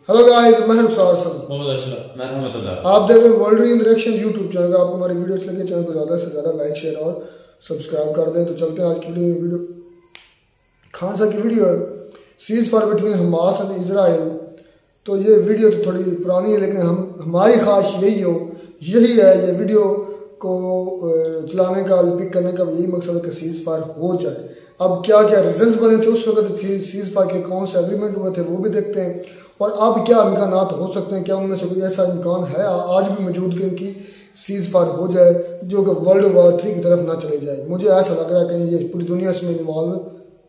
Hello guys, मैं हूं आप देख रहे हैं वर्ल्ड रिएक्शन यूट्यूब चैनल। आपको हमारी वीडियोस लगे, चैनल को ज़्यादा से ज़्यादा लाइक शेयर और सब्सक्राइब कर दें। तो चलते हैं आज की वीडियो। खान साहब की वीडियो है cease fire between Hamas and Israel. तो ये वीडियो तो थोड़ी पुरानी है, लेकिन हमारी ख्वाहिश यही है ये वीडियो को चलाने का, पिक करने का यही मकसद है कि सीज फायर हो जाए। अब क्या क्या रिजल्ट बने थे उस वक्त, सीज फायर के कौन से एग्रीमेंट हुए थे वो भी देखते हैं, और अब क्या इम्कान हो सकते हैं, क्या उनमें से कोई ऐसा इम्कान है आज भी मौजूद कि इनकी सीज फायर हो जाए जो कि वर्ल्ड वॉर 3 की तरफ ना चले जाए। मुझे ऐसा लग रहा है कि ये पूरी दुनिया इसमें इन्वॉल्व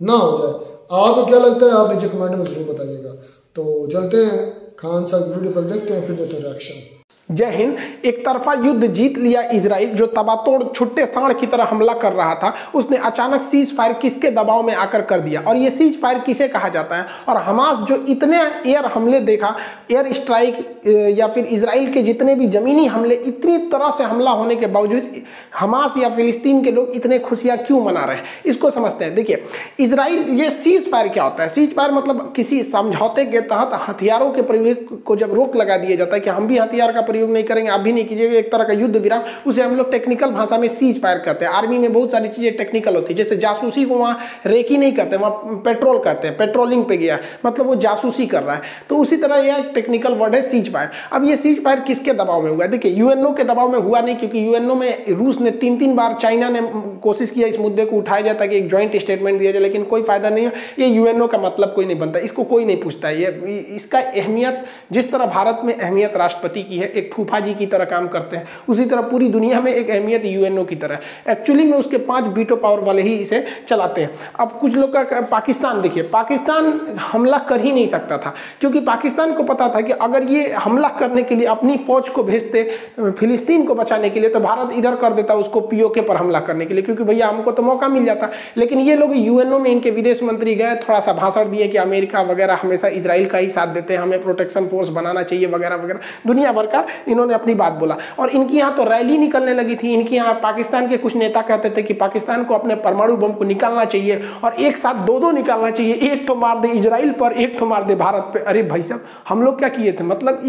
ना हो जाए। आपको क्या लगता है आप नीचे कमेंट में जरूर बताइएगा। तो चलते हैं खान साहब की वीडियो पर, देखते हैं, फिर देते हैं रिएक्शन। जय हिंद। एक तरफा युद्ध जीत लिया इजराइल, जो तबातोड़ छुट्टे सांड की तरह हमला कर रहा था, उसने अचानक सीज फायर किसके दबाव में आकर कर दिया। और ये सीज फायर किसे कहा जाता है? और हमास जो इतने एयर हमले देखा, एयर स्ट्राइक या फिर इजराइल के जितने भी जमीनी हमले, इतनी तरह से हमला होने के बावजूद हमास या फिलिस्तीन के लोग इतने खुशियां क्यों मना रहे हैं, इसको समझते हैं। देखिए, इजराइल, ये सीज फायर क्या होता है? सीज फायर मतलब किसी समझौते के तहत हथियारों के प्रयोग को जब रोक लगा दिया जाता है कि हम भी हथियार का प्रयोग नहीं करेंगे, आप भी नहीं कीजिएगा, एक तरह का युद्ध विराम, उसे हम लोग टेक्निकल भाषा में सीज फायर कहते हैं। आर्मी में बहुत सारी चीजें टेक्निकल होती है, जैसे जासूसी को वहां रेकी नहीं कहते, वहां पेट्रोल कहते हैं, पेट्रोलिंग पे गया, मतलब वो जासूसी कर रहा है। तो उसी तरह यह टेक्निकल वर्ड है सीज फायर। अब ये सीज फायर किसके दबाव में हुआ? देखिए, यूएनओ के दबाव में हुआ नहीं, क्योंकि यूएनओ में रूस ने 3 बार, चाइना ने कोशिश किया इस मुद्दे को उठाया जाता कि एक ज्वाइंट स्टेटमेंट दिया जाए, लेकिन कोई फायदा नहीं है। ये यूएनओ का मतलब कोई नहीं बनता, इसको कोई नहीं पूछता है। ये इसका अहमियत, जिस तरह भारत में अहमियत राष्ट्रपति की है, एक फूफा जी की तरह काम करते हैं, उसी तरह पूरी दुनिया में एक अहमियत यूएनओ की तरह। एक्चुअली में उसके 5 वीटो पावर वाले ही इसे चलाते हैं। अब कुछ लोग का पाकिस्तान, देखिए, पाकिस्तान हमला कर ही नहीं सकता था, क्योंकि पाकिस्तान को पता था कि अगर ये हमला करने के लिए अपनी फौज को भेजते फिलिस्तीन को बचाने के लिए, तो भारत इधर कर देता उसको पीओके पर हमला करने के लिए, क्योंकि भैया हमको तो मौका मिल जाता। लेकिन ये लोग यूएनओ में, इनके विदेश मंत्री गए, थोड़ा सा भाषण दिए कि अमेरिका वगैरह हमेशा इजराइल का ही साथ देते हैं, हमें प्रोटेक्शन फोर्स बनाना चाहिए वगैरह वगैरह, दुनिया भर का इन्होंने अपनी बात बोला। और इनकी यहाँ तो रैली निकलने लगी थी। इनकी यहाँ पाकिस्तान के कुछ नेता कहते थे कि पाकिस्तान को अपने परमाणु बम को निकालना चाहिए, और एक साथ 2 निकालना चाहिए, एक तो मार दे इजराइल पर, एक तो मार दे भारत पे। अरे भाई साहब, हम लोग क्या किए थे? मतलब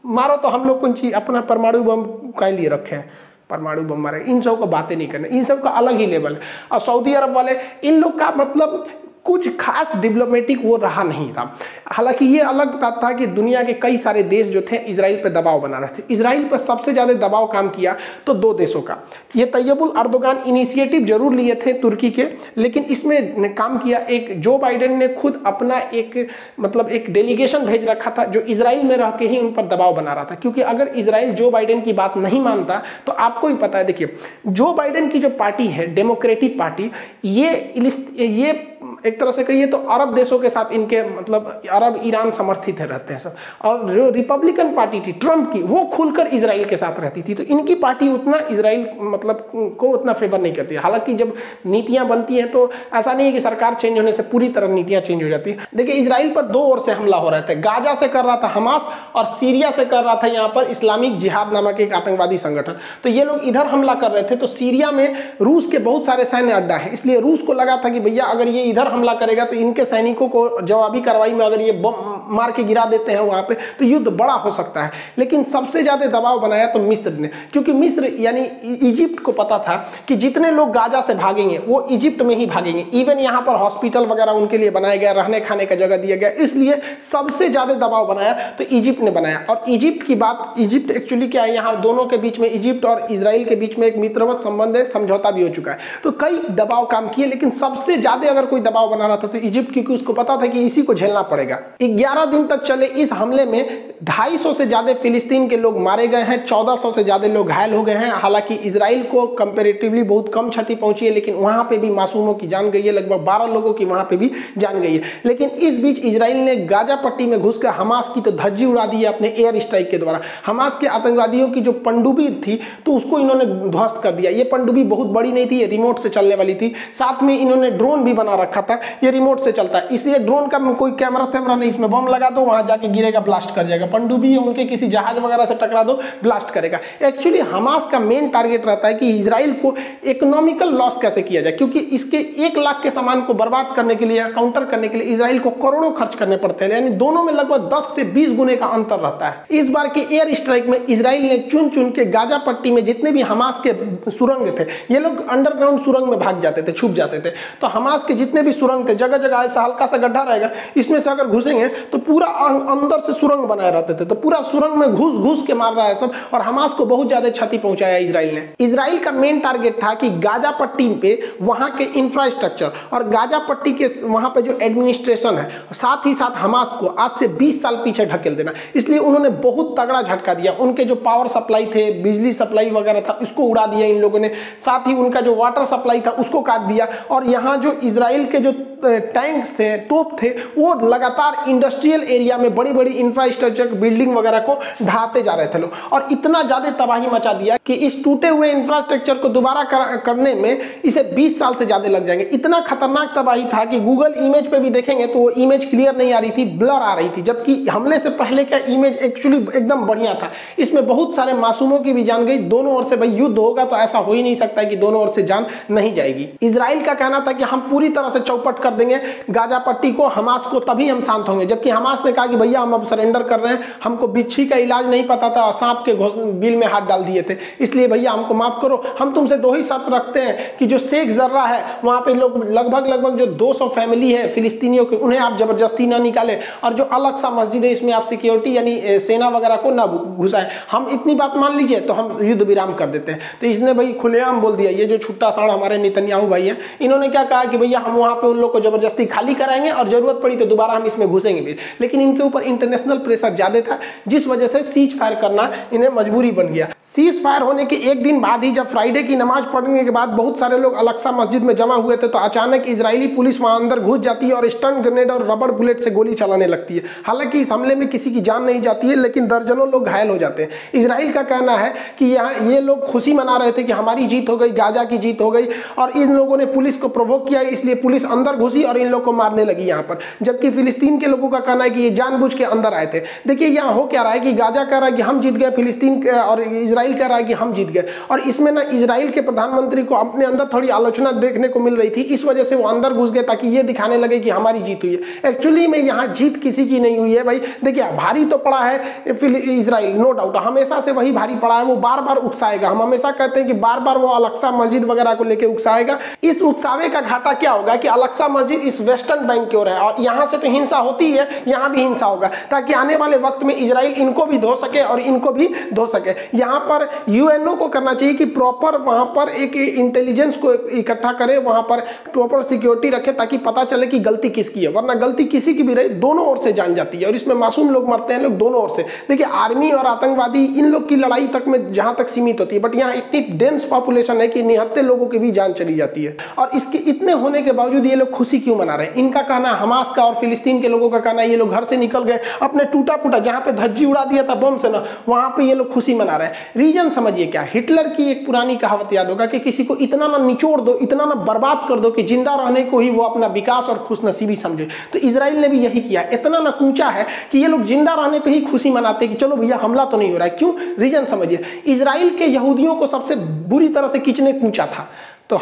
मारो तो हम लोग कौन अपना परमाणु बम का लिए रखे हैं, परमाणु बम मारे, इन सब को बातें नहीं करना, इन सब का अलग ही लेवल है। और सऊदी अरब वाले, इन लोग का मतलब कुछ खास डिप्लोमेटिक वो रहा नहीं था। हालांकि ये अलग बात था कि दुनिया के कई सारे देश जो थे इजराइल पे दबाव बना रहे थे। इजराइल पर सबसे ज़्यादा दबाव काम किया तो 2 देशों का। ये तैयबुल अर्दोगान इनिशिएटिव जरूर लिए थे तुर्की के, लेकिन इसमें काम किया एक जो बाइडेन ने खुद अपना एक डेलीगेशन भेज रखा था, जो इजराइल में रह के ही उन पर दबाव बना रहा था। क्योंकि अगर इजराइल जो बाइडेन की बात नहीं मानता, तो आपको ही पता है, देखिए, जो बाइडेन की जो पार्टी है, डेमोक्रेटिक पार्टी, ये एक तरह से कहिए तो अरब देशों के साथ इनके मतलब अरब ईरान समर्थित रहते हैं सब। और जो रिपब्लिकन पार्टी थी ट्रम्प की, वो खुलकर इजराइल के साथ रहती थी। तो इनकी पार्टी उतना इजराइल मतलब को उतना फेवर नहीं करती है। हालांकि जब नीतियां बनती हैं तो ऐसा नहीं है कि सरकार चेंज होने से पूरी तरह नीतियां चेंज हो जाती है। देखिए, इजराइल पर 2 ओर से हमला हो रहे थे। गाजा से कर रहा था हमास, और सीरिया से कर रहा था यहाँ पर इस्लामिक जिहाद नामक एक आतंकवादी संगठन। तो ये लोग इधर हमला कर रहे थे, तो सीरिया में रूस के बहुत सारे सैन्य अड्डा है, इसलिए रूस को लगा था कि भैया अगर ये इधर हमला करेगा तो इनके सैनिकों को जवाबी कार्रवाई में अगर ये बम मार के गिरा देते हैं वहां पे, तो युद्ध बड़ा हो सकता है। लेकिन सबसे ज्यादा दबाव बनाया तो मिस्र ने, क्योंकि मिस्र यानी इजिप्ट को पता था कि जितने लोग गाजा से भागेंगे वो इजिप्ट में ही भागेंगे। इवन यहाँ पर हॉस्पिटल वगैरह उनके लिए बनाया गया, रहने खाने का जगह दिया गया, इसलिए सबसे ज्यादा दबाव बनाया तो इजिप्ट ने बनाया। और इजिप्ट की बात, इजिप्ट एक्चुअली क्या है, यहाँ दोनों के बीच में, इजिप्ट और इजराइल के बीच में एक मित्रवत संबंध है, समझौता भी हो चुका है। तो कई दबाव काम किए, लेकिन सबसे ज्यादा अगर कोई दबाव बना रहा था तो इजिप्ट, क्योंकि उसको पता था कि इसी को झेलना पड़ेगा। 11 दिन तक चले इस हमले में 250 से ज्यादा फिलिस्तीन के लोग मारे गए हैं, 1400 से ज्यादा लोग घायल हो गए हैं। हालांकि इजराइल को कंपैरेटिवली बहुत कम क्षति पहुंची है, लेकिन वहां पे भी मासूमों की जान गई है, लगभग 12 लोगों की वहां पे भी जान गई है। लेकिन इस बीच इजराइल ने गाजा पट्टी में घुसकर हमास की तो धज्जी उड़ा दी है अपने एयर स्ट्राइक के द्वारा। हमास के आतंकवादियों की जो पनडुब्बी थी तो उसको इन्होंने ध्वस्त कर दिया। ये पनडुब्बी बहुत बड़ी नहीं थी, ये रिमोट से चलने वाली थी। साथ में इन्होंने ड्रोन भी बना रखा था करता है, ये रिमोट से चलता है, इसलिए ड्रोन का कोई कैमरा नहीं, इसमें बम लगा दो, वहां जाके गिरेगा, ब्लास्ट कर जाएगा। पनडुब्बी है उनके किसी जहाज वगैरह से टकरा दो, ब्लास्ट करेगा। एक्चुअली हमास का मेन टारगेट रहता है कि इजराइल को इकोनॉमिकल लॉस कैसे किया जाए, क्योंकि इसके 1 लाख के सामान को बर्बाद करने के लिए, काउंटर करने के लिए इजराइल को करोड़ों खर्च करने पड़ते हैं, यानी दोनों में लगभग 10 से 20 गुने का अंतर रहता है। इस बार के एयर स्ट्राइक में इजराइल ने चुन चुन के गाजा पट्टी में जितने भी हमास के सुरंग थे, ये लोग अंडरग्राउंड सुरंग में भाग जाते थे, छुप जाते थे, तो हमास के जितने भी सुरंग थे, जगह जगह ऐसा हल्का सा गड्ढा रहेगा, इसमें से अगर घुसेंगे तो पूरा अंदर से सुरंग बनाए रहते थे, तो पूरा सुरंग में घुस घुस के मार रहा है सब, और हमास को बहुत ज्यादा क्षति पहुंचाया इजराइल ने। इजराइल का मेन टारगेट था कि गाजा पट्टी पे वहां के इंफ्रास्ट्रक्चर और गाजा पट्टी के वहां पे जो एडमिनिस्ट्रेशन है, साथ ही साथ हमास को आज से 20 साल पीछे ढकेल देना, इसलिए उन्होंने बहुत तगड़ा झटका दिया। उनके जो पावर सप्लाई थे, बिजली सप्लाई वगैरह था, उसको उड़ा दिया इन लोगों ने, साथ ही उनका जो वाटर सप्लाई था उसको काट दिया, और यहाँ जो इजराइल के जो टैंक्स थे, तोप थे, वो लगातार इंडस्ट्रियल एरिया में बड़ी बड़ी इंफ्रास्ट्रक्चर बिल्डिंग वगैरह को ढाते जा रहे थे लोग, और इतना ज्यादा तबाही मचा दिया कि इस टूटे हुए इंफ्रास्ट्रक्चर को दोबारा करने में इसे 20 साल से ज्यादा लग जाएंगे। इतना खतरनाक तबाही था कि गूगल इमेज पे भी देखेंगे तो वो इमेज क्लियर नहीं आ रही थी, ब्लर आ रही थी, जबकि हमले से पहले का इमेज एक्चुअली एकदम बढ़िया था। इसमें बहुत सारे मासूमों की भी जान गई। दोनों ओर से भाई युद्ध होगा तो ऐसा हो ही नहीं सकता है कि दोनों ओर से जान नहीं जाएगी। इजराइल का कहना था कि हम पूरी तरह से चौपट कर देंगे गाजा पट्टी को, हमास को, तभी हम शांत होंगे, जबकि हमास ने कहा कि भैया हम अब सरेंडर कर रहे हैं, हमको बिच्छी का इलाज नहीं पता था और सांप के बिल में हाथ डाल दिए थे, इसलिए भैया हमको माफ करो। हम तुमसे 2 ही शर्त रखते हैं कि जो शेख जर्रा है वहां पे लोग लगभग जो 200 फैमिली है फिलिस्तीनियों की, उन्हें आप जबरदस्ती ना निकाले, और जो अलग सा मस्जिद है इसमें आप सिक्योरिटी यानी सेना वगैरह को ना घुसाएं, हम इतनी बात मान लीजिए तो हम युद्ध विराम कर देते हैं। तो इसने भाई खुलेआम बोल दिया। ये जो छुट्टा साड़ हमारे नेतन्याहू भाई है, इन्होंने क्या कहा कि भैया हम वहां पे उन लोग को जबरदस्ती खाली कराएंगे और जरूरत पड़ी तो दोबारा हम इसमें घुसेंगे भी। लेकिन इनके ऊपर इंटरनेशनल प्रेशर ज्यादा था, जिस वजह से सीज फायर करना इन्हें मजबूरी बन गया। सीज फायर होने के 1 दिन बाद ही, जब फ्राइडे की नमाज पढ़ने के बाद बहुत सारे लोग अलक्सा मस्जिद में जमा हुए थे, तो अचानक इजरायली पुलिस वहां अंदर घुस जाती है और स्टन ग्रेनेड और रबड़ बुलेट से गोली चलाने लगती है। हालांकि इस हमले में किसी की जान नहीं जाती है, लेकिन दर्जनों लोग घायल हो जाते हैं। इजराइल का कहना है कि यहाँ ये लोग खुशी मना रहे थे कि हमारी जीत हो गई, गाजा की जीत हो गई, और इन लोगों ने पुलिस को प्रोवोक किया, इसलिए पुलिस अंदर घुसी और इन लोग को मारने लगी यहाँ पर। जबकि फिलिस्तीन के लोगों का कहना है कि ये जानबूझ के अंदर आए थे। देखिए यहाँ हो क्या रहा है कि गाजा कह रहा है कि हम जीत गए, फिलिस्तीन और इजराइल कह रहा है कि हम जीत गए, और इसमें ना इजराइल के प्रधानमंत्री को अपने अंदर थोड़ी आलोचना देखने को मिल रही थी, इस वजह से वो अंदर घुस गए ताकि ये दिखाने लगे कि हमारी जीत हुई है। एक्चुअली में यहाँ जीत किसी की नहीं हुई है भाई। देखिए भारी तो पड़ा है इजराइल, नो डाउट, हमेशा से वही भारी पड़ा है, वो बार बार उकसाएगा। हम हमेशा कहते हैं कि बार बार वो अलक्सा मस्जिद वगैरह को लेकर उकसाएगा। इस उकसावे का घाटा क्या होगा कि अलक्सा मस्जिद इस वेस्टर्न बैंक की ओर है, और यहाँ से तो हिंसा होती है, यहाँ भी हिंसा होगा, ताकि आने वाले वक्त में इजराइल इनको भी धो सके और इनको भी धो सके। यहाँ पर यूएनओ को करना चाहिए कि प्रॉपर वहाँ पर एक इंटेलिजेंस को इकट्ठा करे, वहाँ पर प्रॉपर सिक्योरिटी रखे, ताकि पता चले कि गलती किसकी है, वरना गलती किसी की भी रहे दोनों ओर से जान जाती है, और इसमें मासूम लोग मरते हैं लोग दोनों ओर से। देखिए आर्मी और आतंकवादी इन लोग की लड़ाई तक में जहां तक सीमित होती है, बट यहाँ इतनी डेंस पॉपुलेशन है कि निहत्ते लोगों की भी जान चली जाती है। और इसके इतने होने के बावजूद ये लोग खुशी क्यों मना रहे हैं? इनका कहना, हमास का और फिलिस्तीन के लोगों का कहना, ये लोग घर से निकल गए, अपने टूटा फूटा जहां पे धज्जी उड़ा दिया था बम से ना, वहां पे ये लोग खुशी मना रहे हैं। रीजन समझिए क्या, हिटलर की एक पुरानी कहावत याद होगा कि किसी को इतना ना निचोड़ दो, इतना ना बर्बाद कर दो कि जिंदा रहने को ही वो अपना विकास और खुशनसीबी समझे। तो इजराइल ने भी यही किया, इतना ना कूचा है कि ये लोग जिंदा रहने पे ही खुशी मनाते कि चलो भैया हमला तो नहीं हो रहा है। क्यों? रीजन समझिए, इजराइल के यहूदियों को सबसे बुरी तरह से किसने कूचा था? तो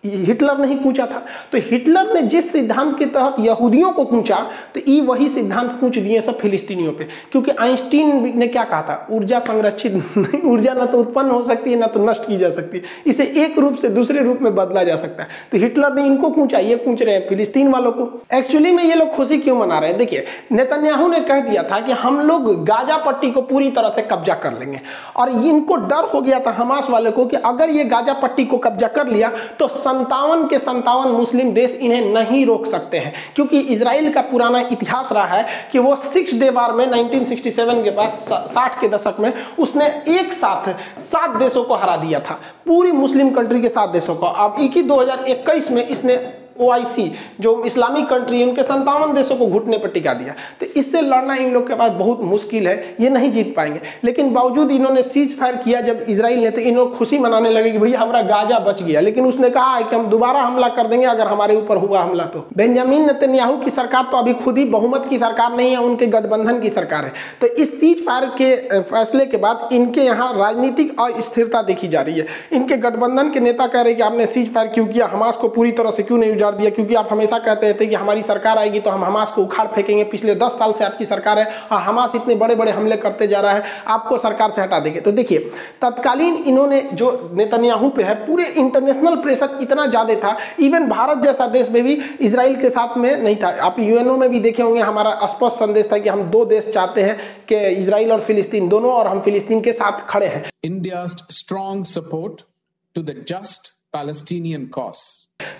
हिटलर नहीं कूचा था। तो हिटलर ने जिस सिद्धांत के तहत यहूदियों को कूचा, तो ये वही सिद्धांत कूच दिए सब फिलिस्तीनियों पे। क्योंकि आइंस्टीन ने क्या कहा था, ऊर्जा संरक्षित नहीं, ऊर्जा ना तो उत्पन्न हो सकती है ना तो नष्ट की जा सकती है, इसे एक रूप से दूसरे रूप में बदला जा सकता है। तो हिटलर ने इनको कूचा, ये कूच रहे हैं फिलिस्तीन वालों को। एक्चुअली में ये लोग खुशी क्यों मना रहे हैं? देखिए नेतन्याहू ने कह दिया था कि हम लोग गाजा पट्टी को पूरी तरह से कब्जा कर लेंगे, और इनको डर हो गया था हमास वाले को कि अगर ये गाजा पट्टी को कब्जा कर लिया तो 57 के 57 मुस्लिम देश इन्हें नहीं रोक सकते हैं। क्योंकि इजराइल का पुराना इतिहास रहा है कि वो 6 डे वार में 1967 के पास 60 के दशक में उसने एक साथ 7 देशों को हरा दिया था, पूरी मुस्लिम कंट्री के 7 देशों को। अब 2021 में इसने OIC जो इस्लामिक कंट्री है उनके 57 देशों को घुटने पर टिका दिया। तो इससे लड़ना इन लोग के पास बहुत मुश्किल है, ये नहीं जीत पाएंगे। लेकिन बावजूद इन्होंने सीज फायर किया जब इजराइल ने, तो इन लोग खुशी मनाने लगे कि भैया हमारा गाजा बच गया। लेकिन उसने कहा है कि हम दोबारा हमला कर देंगे अगर हमारे ऊपर हुआ हमला तो। बेंजामिन नेतन्याहू की सरकार तो अभी खुद ही बहुमत की सरकार नहीं है, उनके गठबंधन की सरकार है। तो इस सीज फायर के फैसले के बाद इनके यहाँ राजनीतिक अस्थिरता देखी जा रही है। इनके गठबंधन के नेता कह रहे हैं कि आपने सीज फायर क्यों किया, हमास को पूरी तरह से क्यों नहीं उजाड़ दिया, क्योंकि आप हमेशा कहते थे कि हमारी सरकार आएगी तो हम हमास को उखाड़ फेंकेंगे। पिछले 10 साल से आपकी सरकार है और हमास इतने बड़े बड़े हमले करते जा रहा है, आपको सरकार से हटा देंगे। तो देखिए तत्कालीन इन्होंने जो नेतन्याहू पे है, पूरे इंटरनेशनल प्रेशर इतना ज्यादा था, इवन भारत जैसा देश में भी इजराइल के साथ में नहीं था। आप यूएनओ में भी देखे होंगे, हमारा स्पष्ट संदेश था कि हम 2 देश चाहते हैं कि इजराइल और फिलिस्तीन दोनों, और हम फिलिस्तीन के साथ खड़े हैं। India's strong support to the just Palestinian cause.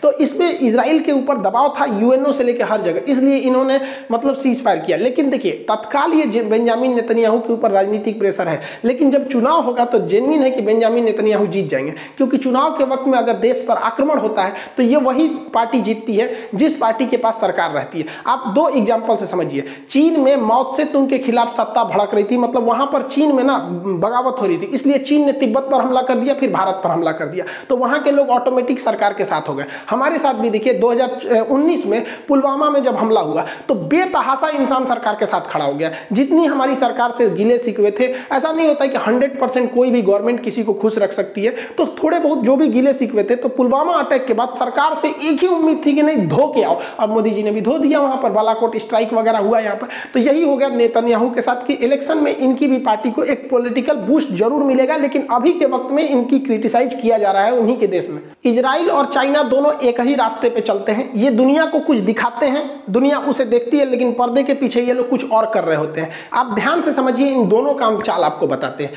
तो इसमें इजराइल के ऊपर दबाव था यूएनओ से लेकर हर जगह, इसलिए इन्होंने मतलब सीज फायर किया। लेकिन देखिए तत्काल ये बेंजामिन नेतन्याहू के ऊपर राजनीतिक प्रेशर है, लेकिन जब चुनाव होगा तो जेन्युइन है कि बेंजामिन नेतन्याहू जीत जाएंगे, क्योंकि चुनाव के वक्त में अगर देश पर आक्रमण होता है तो ये वही पार्टी जीतती है जिस पार्टी के पास सरकार रहती है। आप 2 एग्जाम्पल से समझिए। चीन में माओ त्से तुंग के खिलाफ सत्ता भड़क रही थी, मतलब वहां पर चीन में ना बगावत हो रही थी, इसलिए चीन ने तिब्बत पर हमला कर दिया, फिर भारत पर हमला कर दिया, तो वहां के लोग ऑटोमेटिक सरकार के साथ हो गए। हमारे साथ भी देखिए 2019 में पुलवामा में जब हमला हुआ तो बेतहाशा इंसान सरकार के साथ खड़ा हो गया। जितनी हमारी सरकार से गिले शिकवे थे, ऐसा नहीं होता कि 100% कोई भी गवर्नमेंट किसी को खुश रख सकती है, तो थोड़े बहुत जो भी गिले शिकवे थे, तो पुलवामा अटैक के बाद सरकार से एक ही उम्मीद थी कि नहीं धो के आओ, और मोदी जी ने भी धो दिया, वहां पर बालाकोट स्ट्राइक वगैरह हुआ यहाँ पर। तो यही हो गया नेतन्याहू के साथ कि इलेक्शन में इनकी भी पार्टी को एक पॉलिटिकल बूस्ट जरूर मिलेगा, लेकिन अभी के वक्त में इनकी क्रिटिसाइज किया जा रहा है उन्हीं के देश में। इजराइल और चाइना दोनों एक ही रास्ते पे चलते हैं, ये दुनिया को कुछ दिखाते हैं, दुनिया उसे देखती है, लेकिन पर्दे के पीछे ये लोग कुछ और कर रहे होते हैं। आप ध्यान से समझिए, इन दोनों का हम चाल आपको बताते हैं।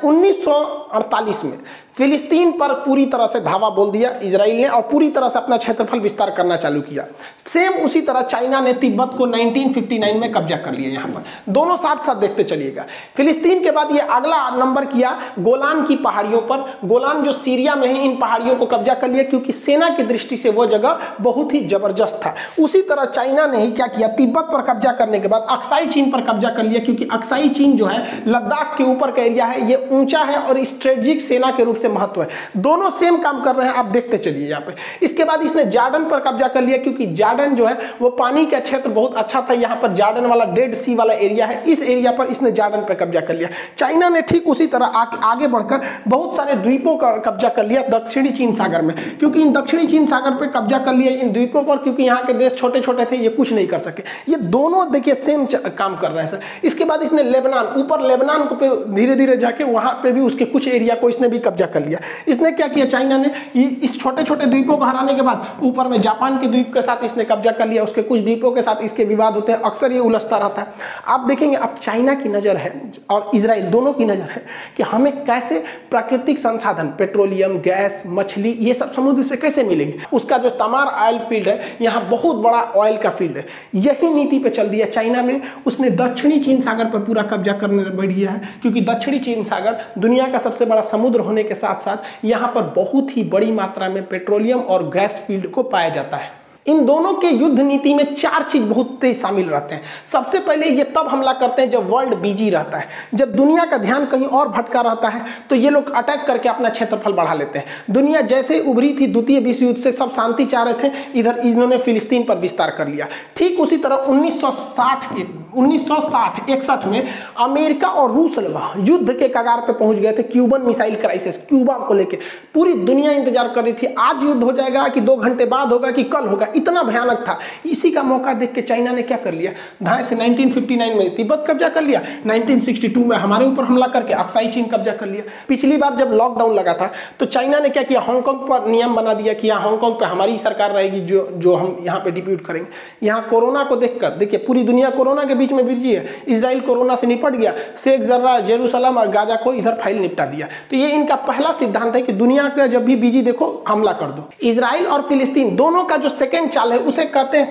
1948 में फिलिस्तीन पर पूरी तरह से धावा बोल दिया इजराइल ने और पूरी तरह से अपना क्षेत्रफल विस्तार करना चालू किया। सेम उसी तरह चाइना ने तिब्बत को 1959 में कब्जा कर लिया। यहाँ पर दोनों साथ साथ देखते चलिएगा। फिलिस्तीन के बाद ये अगला नंबर किया गोलान की पहाड़ियों पर। गोलान जो सीरिया में है, इन पहाड़ियों को कब्जा कर लिया क्योंकि सेना की दृष्टि से वो जगह बहुत ही जबरदस्त था। उसी तरह चाइना ने ही क्या किया, तिब्बत पर कब्जा करने के बाद अक्साई चीन पर कब्जा कर लिया, क्योंकि अक्साई चीन जो है लद्दाख के ऊपर का एरिया है, ये ऊंचा है और स्ट्रेटेजिक सेना के रूप से महत्व है। दोनों सेम काम कर रहे हैं, आप देखते चलिए यहाँ पे। इसके बाद इसने जॉर्डन पर कब्जा कर लिया, क्योंकि जॉर्डन जो है वो पानी का क्षेत्र बहुत अच्छा था। यहाँ पर जॉर्डन वाला डेड सी वाला एरिया है, इस एरिया पर इसने जॉर्डन पर कब्जा कर लिया। चाइना ने ठीक उसी तरह आगे बढ़कर बहुत सारे द्वीपों का कब्जा कर लिया दक्षिणी चीन सागर में, क्योंकि इन दक्षिणी चीन सागर पर कब्जा कर लिया इन द्वीपों पर, क्योंकि यहाँ के देश छोटे छोटे थे, ये कुछ नहीं कर सके। ये दोनों देखिए सेम काम कर रहे हैं सर। इसके बाद इसने लेबनान, ऊपर लेबनान को पे धीरे धीरे जाके वहां पे भी उसके कुछ एरिया को इसने भी कब्जा कर लिया। इसने क्या किया, चाइना ने इस छोटे छोटे द्वीपों को हराने के बाद ऊपर में जापान के द्वीप के साथ इसने कब्जा कर लिया, उसके कुछ द्वीपों के साथ इसके विवाद होते हैं, अक्सर ये उलझता रहता है। आप देखेंगे अब चाइना की नजर है और इजराइल दोनों की नजर है कि हमें कैसे प्राकृतिक संसाधन, पेट्रोलियम, गैस, मछली, ये सब समुद्र से कैसे मिलेंगे। उसका जो तमार ऑयल फील्ड है, यहाँ बहुत बड़ा ऑयल का फील्ड है, यही नीति पे चल दिया चाइना में। उसने दक्षिणी चीन सागर पर पूरा कब्जा करने बैठ गया है, क्योंकि दक्षिणी चीन सागर दुनिया का सबसे बड़ा समुद्र होने के साथ साथ यहाँ पर बहुत ही बड़ी मात्रा में पेट्रोलियम और गैस फील्ड को पाया जाता है। इन दोनों के युद्ध नीति में 4 चीज बहुत तेज शामिल रहते हैं। सबसे पहले ये तब हमला करते हैं जब वर्ल्ड बिजी रहता है, जब दुनिया का ध्यान कहीं और भटका रहता है, तो ये लोग अटैक करके अपना क्षेत्रफल बढ़ा लेते हैं। दुनिया जैसे उभरी थी द्वितीय विश्व युद्ध से, सब शांति चाह रहे थे, इधर इन्होंने फिलिस्तीन पर विस्तार कर लिया। ठीक उसी तरह 1960-61 में अमेरिका और रूस युद्ध के कगार पे पहुंच गए थे। क्यूबन मिसाइल क्राइसिस, क्यूबा को लेकर पूरी दुनिया इंतजार कर रही थी, आज युद्ध हो जाएगा कि 2 घंटे बाद होगा कि कल होगा, इतना भयानक था। इसी का मौका देख के चाइना ने क्या कर लिया, धाए से 1959 में तिब्बत कब्जा कर लिया, 1962 में हमारे ऊपर हमला करके अक्साई चीन कब्जा कर लिया। पिछली बार जब लॉकडाउन लगा था तो चाइना ने क्या किया, हांगकांग पर नियम बना दिया कि यहाँ हांगकांग पे हमारी सरकार रहेगी, जो हम यहाँ पे डिप्यूट करेंगे। यहाँ कोरोना को देखकर देखिए पूरी दुनिया कोरोना के बीच में बिजी है, इजराइल कोरोना से निपट गया, शेख जर्रा, जेरूसलम और गाजा को इधर फाइल निपटा दिया। तो ये इनका पहला सिद्धांत है कि दुनिया का जब भी बिजी देखो हमला कर दो। इजराइल और फिलिस्तीन दोनों का जो सेकेंड चाल है उसे कहते हैं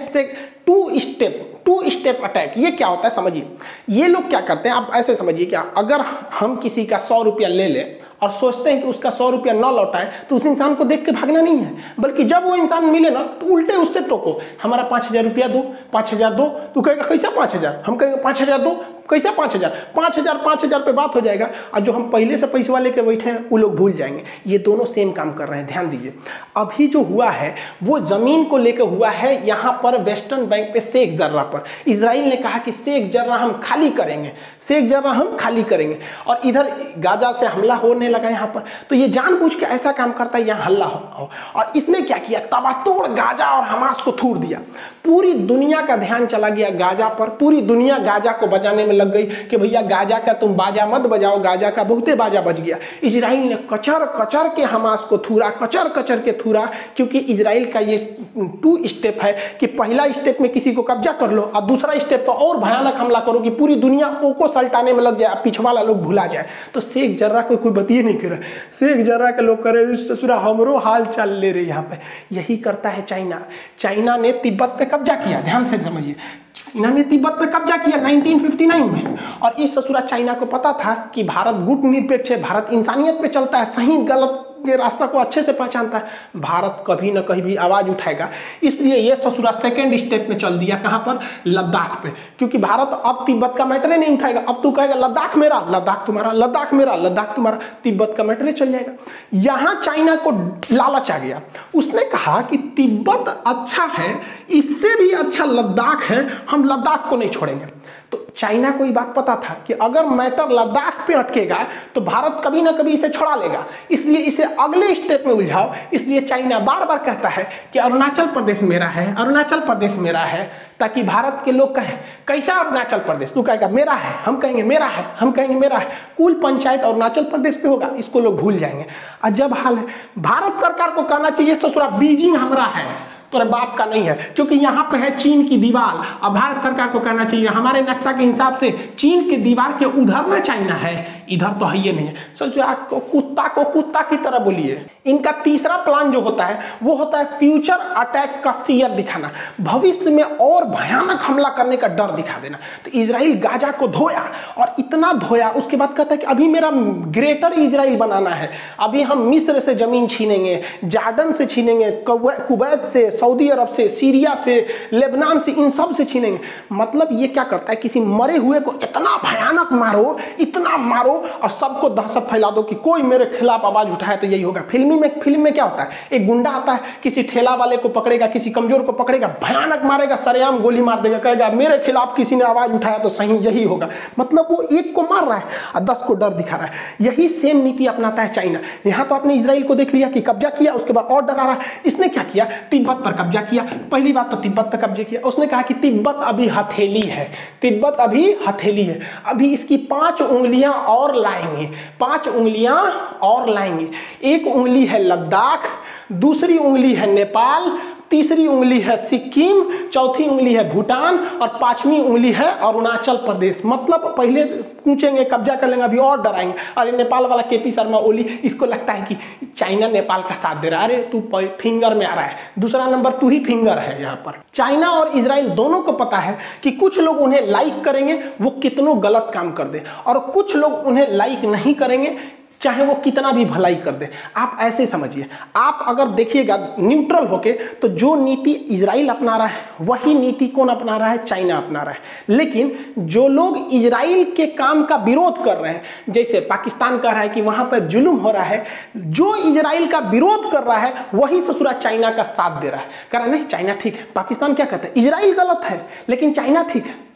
टू स्टेप अटैक। ये क्या होता है समझिए, ये लोग क्या करते हैं, आप ऐसे समझिए, क्या अगर हम किसी का 100 रुपया ले लें और सोचते हैं कि उसका 100 रुपया न लौटाए, तो उस इंसान को देख के भागना नहीं है, बल्कि जब वो इंसान मिले ना तो उल्टे उससे टोको, हमारा 5000 रुपया दो, 5000 दो। तू कहेगा कैसा 5000, हम कहेंगे 5000 दो, कैसा 5000, 5000 पे बात हो जाएगा, और जो हम पहले से पैसे वाले के बैठे हैं वो लोग भूल जाएंगे। ये दोनों सेम काम कर रहे हैं, ध्यान दीजिए। अभी जो हुआ है वो जमीन को लेकर हुआ है, यहाँ पर वेस्टर्न बैंक पे शेख जर्राह पर। इजराइल ने कहा कि शेख जर्राह हम खाली करेंगे, शेख जर्राह हम खाली करेंगे, और इधर गाजा से हमला होने लगा यहाँ पर। तो ये जानबूझ के ऐसा काम करता है यहाँ हल्ला हो, और इसने क्या किया, तबातोड़ गाजा और हमास को थूर दिया। पूरी दुनिया का ध्यान चला गया गाजा पर, पूरी दुनिया गाजा को बचाने में लग गई कि भैया गाजा का तुम बाजा मत बजाओ, गाजा का बहुते बाजा बज गया। इजराइल ने कचर कचर के हमास को थूरा, कचर कचर के थूरा, क्योंकि इजराइल का ये 2 स्टेप है कि पहला स्टेप में किसी को कब्जा कर लो, और दूसरा स्टेप पर और भयानक हमला करो कि पूरी दुनिया को सल्टाने में लग जाए, पीछे वाला लोग भुला जाए। तो शेख जर्राह को कोई बतिए नहीं करे, शेख जर्राह के लोग करे ससुरा हमरो हाल चाल ले रहे यहाँ पे। यही करता है चाइना। चाइना ने तिब्बत पे कब्जा किया, ध्यान से समझिए, चाइना ने तिब्बत पे कब्जा किया 1959 में, और इस ससुरा चाइना को पता था कि भारत गुटनिरपेक्ष है, भारत इंसानियत पे चलता है, सही गलत के रास्ता को अच्छे से पहचानता है, भारत कभी ना कहीं भी आवाज उठाएगा। इसलिए ये ससुरा सेकंड स्टेप में चल दिया, कहां पर, लद्दाख पे, क्योंकि भारत अब तिब्बत का मैटर नहीं उठाएगा। अब तू कहेगा लद्दाख मेरा, लद्दाख तुम्हारा, लद्दाख मेरा, लद्दाख तुम्हारा, तिब्बत का मैटर चल जाएगा। यहां चाइना को लालच आ गया, उसने कहा कि तिब्बत अच्छा है, इससे भी अच्छा लद्दाख है, हम लद्दाख को नहीं छोड़ेंगे। तो चाइना को ये बात पता था कि अगर मैटर लद्दाख पे अटकेगा तो भारत कभी ना कभी इसे छोड़ा लेगा, इसलिए इसे अगले स्टेप में उलझाओ। इसलिए चाइना बार बार कहता है कि अरुणाचल प्रदेश मेरा है, अरुणाचल प्रदेश मेरा है, ताकि भारत के लोग कहें कैसा अरुणाचल प्रदेश, तू कहेगा मेरा है, हम कहेंगे मेरा है, हम कहेंगे मेरा है, कुल पंचायत अरुणाचल प्रदेश पे होगा, इसको लोग भूल जाएंगे। अजब हाल है। भारत सरकार को कहना चाहिए ससुरा बीजिंग हमारा है, तो बाप का नहीं है, क्योंकि यहाँ पे है चीन की दीवार। अब भारत सरकार को कहना चाहिए हमारे नक्शा के हिसाब से चीन की दीवार के उधर ना चाइना है, इधर तो है ये नहीं है। सोचो आपको को कुत्ता की तरह बोलिए। इनका तीसरा प्लान जो होता है वो होता है फ्यूचर अटैक का फियर दिखाना, भविष्य में और भयानक हमला करने का डर दिखा देना। तो इजराइल गाजा को धोया, और इतना धोया, उसके बाद कहता है कि अभी मेरा ग्रेटर इजराइल बनाना है, अभी हम मिस्र से जमीन छीनेंगे, जॉर्डन से छीनेंगे, कुवैत से, सऊदी अरब से, सीरिया से, लेबनान से, इन सब से छीनेंगे। मतलब ये क्या करता है, किसी मरे हुए को इतना भयानक मारो, इतना मारो, और सबको दहशत फैला दो कि कोई मेरे खिलाफ आवाज उठाए तो यही होगा। फिल्म में क्या होता है, एक गुंडा आता है, किसी ठेला वाले को पकड़ेगा, किसी कमजोर को पकड़ेगा, भयानक मारेगा, सरेआम गोली मार देगा, कहेगा मेरे खिलाफ किसी ने आवाज उठाया तो सही यही होगा। मतलब वो एक को मार रहा है और 10 को डर दिखा रहा है। यही सेम नीति अपनाता है चाइना। यहां तो आपने इजराइल को देख लिया कि कब्जा किया, उसके बाद और डरा रहा है। इसने क्या किया, तिब्बत पर कब्जा किया। पहली बात तो तिब्बत पर कब्जे किया, उसने कहा कि तिब्बत अभी हथेली है, तिब्बत अभी हथेली है, अभी इसकी 5 उंगलियां और लाएंगे, 5 उंगलियां और लाएंगे। एक उंगली है लद्दाख, दूसरी उंगली है नेपाल, तीसरी उंगली है सिक्किम, चौथी उंगली है भूटान, और 5वीं उंगली है अरुणाचल प्रदेश। मतलब पहले पूछेंगे, कब्जा कर लेंगे, अभी और डराएंगे। अरे नेपाल वाला केपी शर्मा ओली, इसको लगता है कि चाइना नेपाल का साथ दे रहा है, अरे तू फिंगर में आ रहा है, दूसरा नंबर तू ही फिंगर है। यहाँ पर चाइना और इजराइल दोनों को पता है कि कुछ लोग उन्हें लाइक करेंगे वो कितनों गलत काम कर दे, और कुछ लोग उन्हें लाइक नहीं करेंगे चाहे वो कितना भी भलाई कर दे। आप ऐसे समझिए, आप अगर देखिएगा न्यूट्रल होके, तो जो नीति इजराइल अपना रहा है वही नीति कौन अपना रहा है, चाइना अपना रहा है। लेकिन जो लोग इजराइल के काम का विरोध कर रहे हैं, जैसे पाकिस्तान कह रहा है कि वहां पर जुल्म हो रहा है, जो इजराइल का विरोध कर रहा है वही ससुरा चाइना का साथ दे रहा है। कह रहा है नहीं चाइना ठीक है, पाकिस्तान क्या कहता है इजराइल गलत है लेकिन चाइना ठीक है।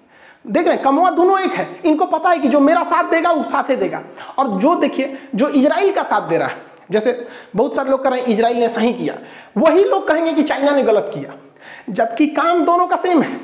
देख रहे हैं, कमवा दोनों एक है। इनको पता है कि जो मेरा साथ देगा वो साथ ही देगा, और जो देखिए जो इजराइल का साथ दे रहा है, जैसे बहुत सारे लोग कह रहे हैं इजराइल ने सही किया, वही लोग कहेंगे कि चाइना ने गलत किया, जबकि काम दोनों का सेम है।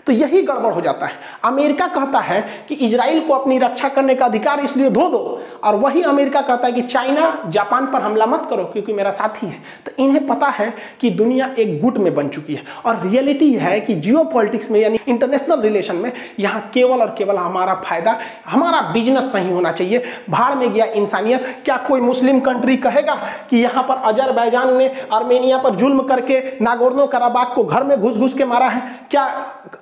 तो यही गड़बड़ हो जाता है। अमेरिका कहता है कि इजराइल को अपनी रक्षा करने का अधिकार इसलिए धो दो, और वही अमेरिका कहता है कि चाइना जापान पर हमला मत करो क्योंकि मेरा साथी है। तो इन्हें पता है कि दुनिया एक गुट में बन चुकी है, और रियलिटी है कि जियोपॉलिटिक्स में यानी इंटरनेशनल रिलेशन में यहाँ केवल और केवल हमारा फायदा, हमारा बिजनेस सही होना चाहिए। भाड़ में गया इंसानियत। क्या कोई मुस्लिम कंट्री कहेगा कि यहाँ पर अजरबैजान ने आर्मेनिया पर जुल्म करके नागोर्नो कराबाख को घर में घुस घुस के मारा है? क्या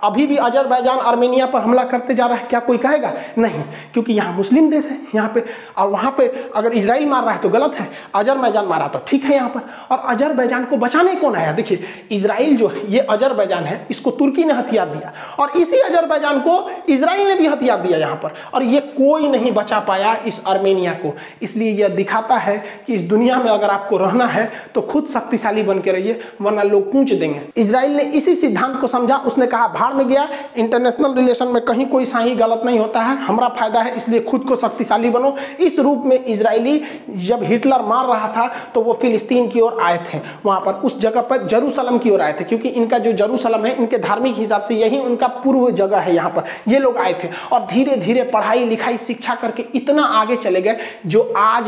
अभी भी अजरबैजान आर्मेनिया पर हमला करते जा रहा है? क्या कोई कहेगा? नहीं, क्योंकि यहाँ मुस्लिम देश है यहाँ पे, और वहाँ पे अगर इजराइल मार रहा है तो गलत है, अजरबैजान मारा तो ठीक है यहाँ पर। और अजरबैजान को बचाने कौन आया? देखिए, इजराइल जो है, ये अजरबैजान है, इसको तुर्की ने हथियार दिया, और इसी अजरबैजान को इजराइल ने भी हथियार दिया यहाँ पर, और ये कोई नहीं बचा पाया इस आर्मेनिया को। इसलिए यह दिखाता है कि इस दुनिया में अगर आपको रहना है तो खुद शक्तिशाली बन के रहिए, वरना लोग कूच देंगे। इजराइल ने इसी सिद्धांत को समझा, उसने कहा भाड़ में गया, इंटरनेशनल रिलेशन में कहीं कोई सही गलत नहीं होता है, हमारा फायदा है, इसलिए खुद को शक्तिशाली बनो। इस रूप में इजरायली जब हिटलर मार रहा था तो वो फिलिस्तीन की ओर आए थे, वहां पर उस जगह पर जेरूसलम की ओर आए थे, क्योंकि इनका जो जेरूसलम है, इनके धार्मिक हिसाब से यही उनका पूर्व जगह है, यहाँ पर ये लोग आए थे, और धीरे धीरे पढ़ाई लिखाई शिक्षा करके इतना आगे चले गए जो आज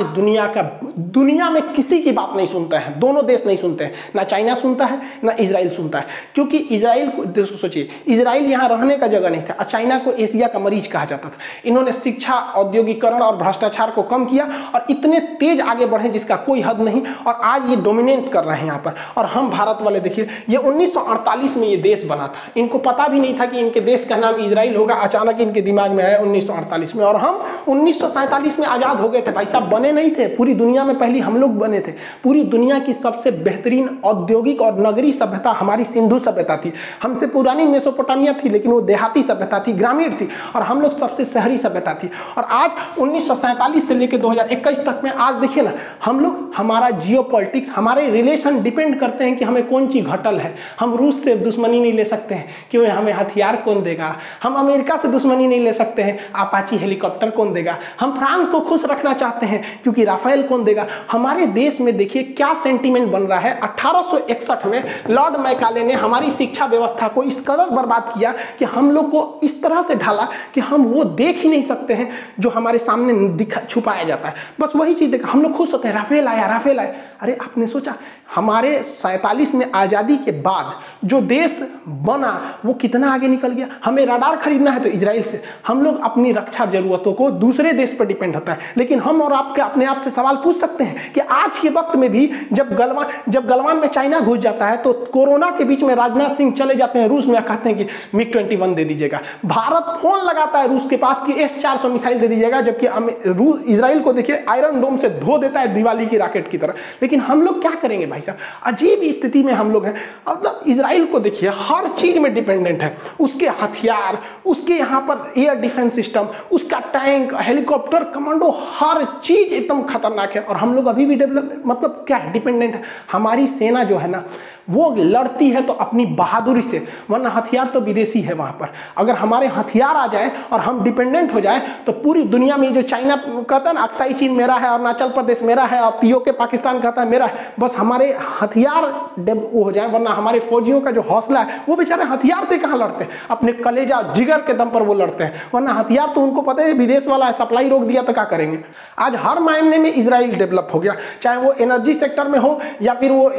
दुनिया में किसी की बात नहीं सुनते हैं, दोनों देश नहीं सुनते हैं, ना चाइना सुनता है ना इजराइल सुनता है, क्योंकि इजराइल को सोचिए, इजराइल यहाँ रहने का जगह नहीं था, और चाइना को एशिया का मरीज कहा जाता था। इन्होंने शिक्षा, औद्योगिकरण और भ्रष्टाचार को कम किया और इतने तेज आगे बढ़े जिसका कोई हद नहीं, और आज ये डोमिनेट कर रहे हैं यहाँ पर। और हम भारत वाले देखिए, ये 1948 में ये देश बना था, इनको पता भी नहीं था कि इनके देश का नाम इजराइल होगा, अचानक इनके दिमाग में आया 1948 में, और हम 1947 में आजाद हो गए थे। भाई साहब, बने नहीं थे, पूरी दुनिया में पहली हम लोग बने थे। पूरी दुनिया की सबसे बेहतरीन औद्योगिक और नगरीय सभ्यता हमारी सिंधु सभ्यता थी, हमसे पुरानी मेसोपोटामिया थी, लेकिन वो देहाती सभ्यता थी, ग्रामीण थी, और हम लोग सबसे शहरी सभ्यता थी। और आज 1947 से लेकर 2021 तक में आज देखिए ना, हम लोग, हमारा जियोपॉलिटिक्स, हमारे रिलेशन डिपेंड करते हैं कि हमें कौन चीज घटल है। हम रूस से दुश्मनी नहीं ले सकते हैं, क्यों? हमें हथियार कौन देगा। हम अमेरिका से दुश्मनी नहीं ले सकते हैं, अपाची हेलीकॉप्टर कौन देगा। हम फ्रांस को खुश रखना चाहते हैं, क्योंकि राफेल कौन देगा। हमारे देश में देखिए क्या सेंटीमेंट बन रहा है। 1861 में लॉर्ड मैकाले ने हमारी शिक्षा व्यवस्था को इस कदर बर्बाद किया कि हम लोग को इस तरह से ढाला कि हम वो देख ही नहीं सकते हैं जो हमारे सामने छुपाया जाता है। बस वही चीज देखा, हम लोग खुश होते हैं, राफेल आया, राफेल आया। अरे आपने सोचा, हमारे 47 में आजादी के बाद जो देश बना वो कितना आगे निकल गया। हमें रडार खरीदना है तो इजराइल से, हम लोग अपनी रक्षा जरूरतों को दूसरे देश पर डिपेंड होता है। लेकिन हम और आपके अपने आप से सवाल पूछ सकते हैं कि आज के वक्त में भी जब गलवान में चाइना घुस जाता है तो कोरोना के बीच में राजनाथ सिंह चले जाते हैं रूस में, कहते हैं कि MiG-21 दे दीजिएगा। भारत फोन लगाता है रूस के पास कि S-400 मिसाइल दे दीजिएगा, जबकि इजराइल को देखिए आयरन डोम से धो देता है दिवाली की रॉकेट की तरह। लेकिन हम लोग क्या करेंगे भाई साहब, अजीब स्थिति में हम लोग हैं। मतलब इजराइल को देखिए हर चीज में डिपेंडेंट है, उसके हथियार, उसके यहाँ पर एयर डिफेंस सिस्टम, उसका टैंक, हेलीकॉप्टर, कमांडो, हर चीज एकदम खतरनाक है। और हम लोग अभी भी मतलब क्या डिपेंडेंट है। हमारी सेना जो है ना, वो लड़ती है तो अपनी बहादुरी से, वरना हथियार तो विदेशी है वहां पर। अगर हमारे हथियार आ जाए और हम डिपेंडेंट हो जाए तो पूरी दुनिया में जो चाइना कहता है ना, अक्साई चीन मेरा है, अरुणाचल प्रदेश मेरा है, और POK पाकिस्तान कहता है मेरा है, बस हमारे हथियार वो हो जाए, वरना हमारे फौजियों का जो हौसला है, वो बेचारे हथियार से कहाँ लड़ते हैं, अपने कलेजा जिगर के दम पर वो लड़ते हैं। वरना हथियार तो उनको पता है विदेश वाला है, सप्लाई रोक दिया तो क्या करेंगे। आज हर मायने में इजराइल डेवलप हो गया, चाहे वो एनर्जी सेक्टर में हो या फिर वो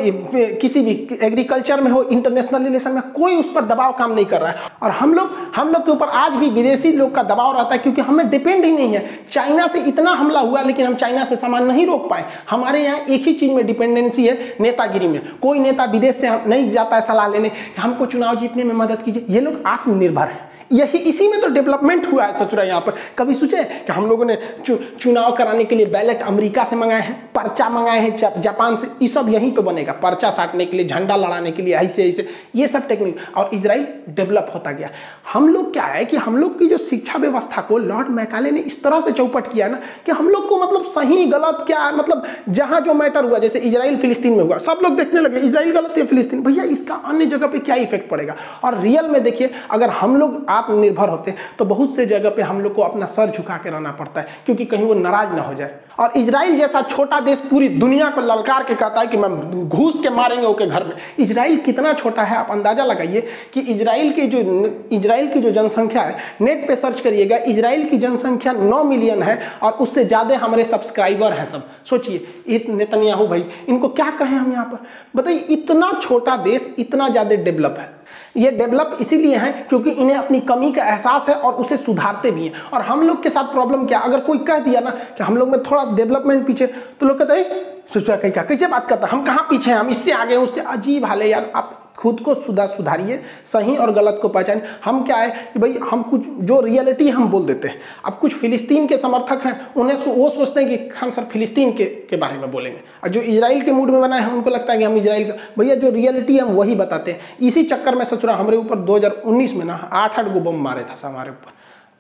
किसी भी एग्रीकल्चर में हो, इंटरनेशनल रिलेशन में, कोई उस पर दबाव काम नहीं कर रहा है। और हम लोग के ऊपर आज भी विदेशी लोग का दबाव रहता है, क्योंकि हमें डिपेंड ही नहीं है। चाइना से इतना हमला हुआ लेकिन हम चाइना से सामान नहीं रोक पाए। हमारे यहाँ एक ही चीज में डिपेंडेंसी है, नेतागिरी में। कोई नेता विदेश से नहीं जाता है सलाह लेने, हमको चुनाव जीतने में मदद कीजिए। ये लोग आत्मनिर्भर है, यही इसी में तो डेवलपमेंट हुआ है। सोच रहे यहाँ पर कभी सोचे कि हम लोगों ने चुनाव कराने के लिए बैलेट अमेरिका से मंगाए हैं, पर्चा मंगाए हैं जापान से, ये सब यहीं पे बनेगा, पर्चा साटने के लिए, झंडा लड़ाने के लिए, ऐसे ऐसे ये सब टेक्निक। और इजराइल डेवलप होता गया। हम लोग क्या है कि हम लोग की जो शिक्षा व्यवस्था को लॉर्ड मैकाले ने इस तरह से चौपट किया ना कि हम लोग को मतलब सही गलत क्या है, मतलब जहां जो मैटर हुआ, जैसे इजराइल फिलिस्तीन में हुआ, सब लोग देखने लगे इजराइल गलत है फिलिस्तीन, भैया इसका अन्य जगह पे क्या इफेक्ट पड़ेगा। और रियल में देखिए, अगर हम लोग आत्मनिर्भर होते तो बहुत से जगह पे हम लोग को अपना सर झुका के रहना पड़ता है, क्योंकि कहीं वो नाराज ना हो जाए। और इजराइल जैसा छोटा देश पूरी दुनिया को ललकार के कहता है कि मैं घूस के मारेंगे ओके घर में। इजराइल कितना छोटा है, आप अंदाजा लगाइए कि इजराइल की जो जनसंख्या है, नेट पे सर्च करिएगा, इजराइल की जनसंख्या 9 मिलियन है और उससे ज्यादा हमारे सब्सक्राइबर हैं सब। सोचिए नेतन्याहू भाई, इनको क्या कहें हम यहाँ पर, बताइए। इतना छोटा देश इतना ज्यादा डेवलप है। ये डेवलप इसीलिए है क्योंकि इन्हें अपनी कमी का एहसास है और उसे सुधारते भी हैं। और हम लोग के साथ प्रॉब्लम क्या, अगर कोई कह दिया ना कि हम लोग में थोड़ा डेवलपमेंट पीछे, तो लोग कहते हैं सोचा क्या कैसे बात करता, हम कहाँ पीछे हैं, हम इससे आगे, उससे। अजीब हाल है यार। आप खुद को सुधारिए, सही और गलत को पहचान। हम क्या है कि भाई हम कुछ जो रियलिटी हम बोल देते हैं। अब कुछ फिलिस्तीन के समर्थक हैं, उन्हें वो सोचते हैं कि हम सर फिलिस्तीन के बारे में बोलेंगे, और जो इजराइल के मूड में बनाए हैं उनको लगता है कि हम इजराइल का, भैया जो रियलिटी है हम वही बताते हैं। इसी चक्कर में सचुरा हमारे ऊपर 2019 में ना 8 गो बम मारे था हमारे ऊपर,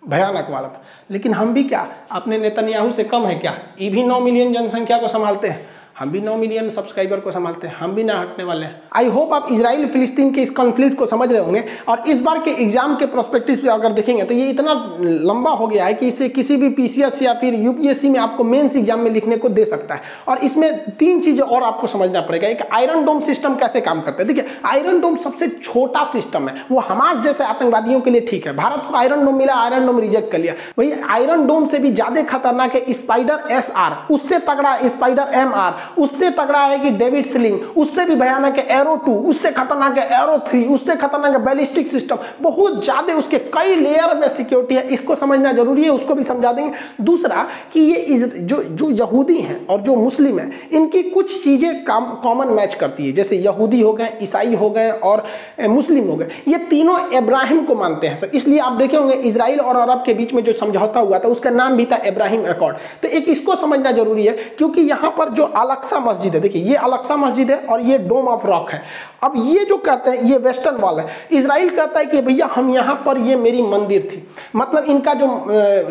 भयानक वाला। लेकिन हम भी क्या अपने नेतन्याहू से कम है क्या? ये भी 9 मिलियन जनसंख्या को संभालते हैं, हम भी 9 मिलियन सब्सक्राइबर को संभालते हैं, हम भी ना हटने वाले हैं। आई होप आप इजराइल फिलिस्तीन के इस कॉन्फ्लिक्ट को समझ रहे होंगे। और इस बार के एग्जाम के प्रोस्पेक्टिव पे अगर देखेंगे तो ये इतना लंबा हो गया है कि इसे किसी भी पीसीएस या फिर यूपीएससी में आपको मेंस एग्जाम में लिखने को दे सकता है। और इसमें 3 चीजें और आपको समझना पड़ेगा। एक, आयरन डोम सिस्टम कैसे काम करता है। देखिए आयरन डोम सबसे छोटा सिस्टम है, वो हमास जैसे आतंकवादियों के लिए ठीक है। भारत को आयरन डोम मिला, आयरन डोम रिजेक्ट कर लिया। वही आयरन डोम से भी ज्यादा खतरनाक है स्पाइडर SR, उससे तगड़ा स्पाइडर MR, उससे तगड़ा है कि डेविड स्लिंग, उससे भी भयानक है एरो 2, उससे खतरनाक है एरो 3, उससे खतरनाक है बैलिस्टिक सिस्टम। बहुत ज्यादा उसके कई लेयर में सिक्योरिटी है, इसको समझना जरूरी है, उसको भी समझा देंगे। दूसरा कि ये जो यहूदी हैं और जो मुस्लिम हैं, इनकी कुछ चीजें कॉमन मैच करती है। जैसे यहूदी हो गए, ईसाई हो गए और मुस्लिम हो गए, ये तीनों इब्राहिम को मानते हैं सर। इसलिए आप देखे होंगे इजराइल और अरब के बीच में जो समझौता हुआ था उसका नाम भी था इब्राहिम अकॉर्ड। तो एक इसको समझना जरूरी है, क्योंकि यहां पर जो अल-अक्सा मस्जिद है, देखिए ये अल-अक्सा मस्जिद है और ये डोम ऑफ रॉक है। अब ये जो कहते हैं ये वेस्टर्न वॉल है, इजराइल कहता है कि भैया हम यहाँ पर, ये मेरी मंदिर थी, मतलब इनका जो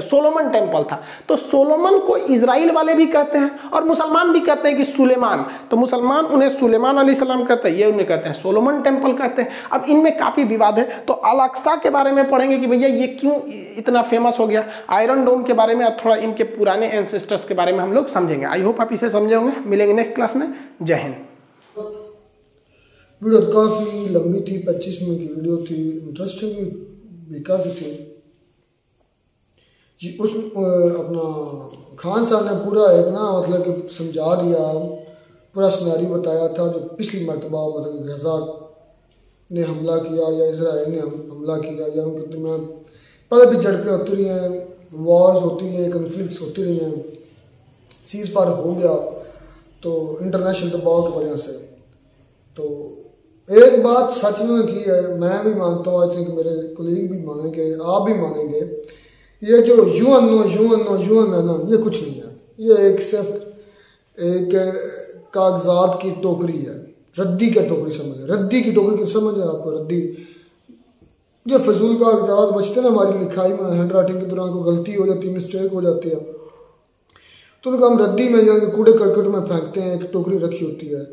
सोलोमन टेम्पल था। तो सोलोमन को इजराइल वाले भी कहते हैं और मुसलमान भी कहते हैं कि सुलेमान। तो मुसलमान उन्हें सुलेमान अलैहिस्सलाम कहते हैं, ये उन्हें कहते हैं सोलोमन टेम्पल कहते हैं। अब इनमें काफी विवाद है। तो अल-अक्सा के बारे में पढ़ेंगे कि भैया ये क्यों इतना फेमस हो गया। आयरन डोम के बारे में और थोड़ा इनके पुराने एंसेस्टर्स के बारे में हम लोग समझेंगे। आई होप आप इसे समझे होंगे। मिलेंगे नेक्स्ट क्लास में। जय हिंद। वीडियो काफ़ी लंबी थी, 25 मिनट की वीडियो थी, इंटरेस्टिंग भी काफ़ी थी। उस अपना खान साहब ने पूरा एक ना मतलब कि समझा दिया, पूरा सिनेरियो बताया था जो पिछली मरतबा मतलब गजा ने हमला किया या इजराइल ने हमला किया या उनके दरमियान पहले भी झड़पें होती रही हैं, वॉर्स होती हैं, कन्फ्लिक्ट्स होती रही हैं, सीज फायर हो गया तो इंटरनेशनल दबाव की वजह से। तो एक बात सच में की है, मैं भी मानता हूँ, आई थिंक मेरे कोलीग भी मानेंगे, आप भी मानेंगे, ये जो यूएन है ना, ये कुछ नहीं है। ये एक सिर्फ एक कागजात की टोकरी है, रद्दी की टोकरी समझ, रद्दी की टोकरी की समझ है आपको। रद्दी जो फजूल कागजात बचते हैं ना हमारी लिखाई में, हैंड राइटिंग के दौरान कोई गलती हो जाती है, मिस्टेक हो जाती है, तो उनको हम रद्दी में जो कूड़े करकट में फेंकते हैं, एक टोकरी रखी होती है।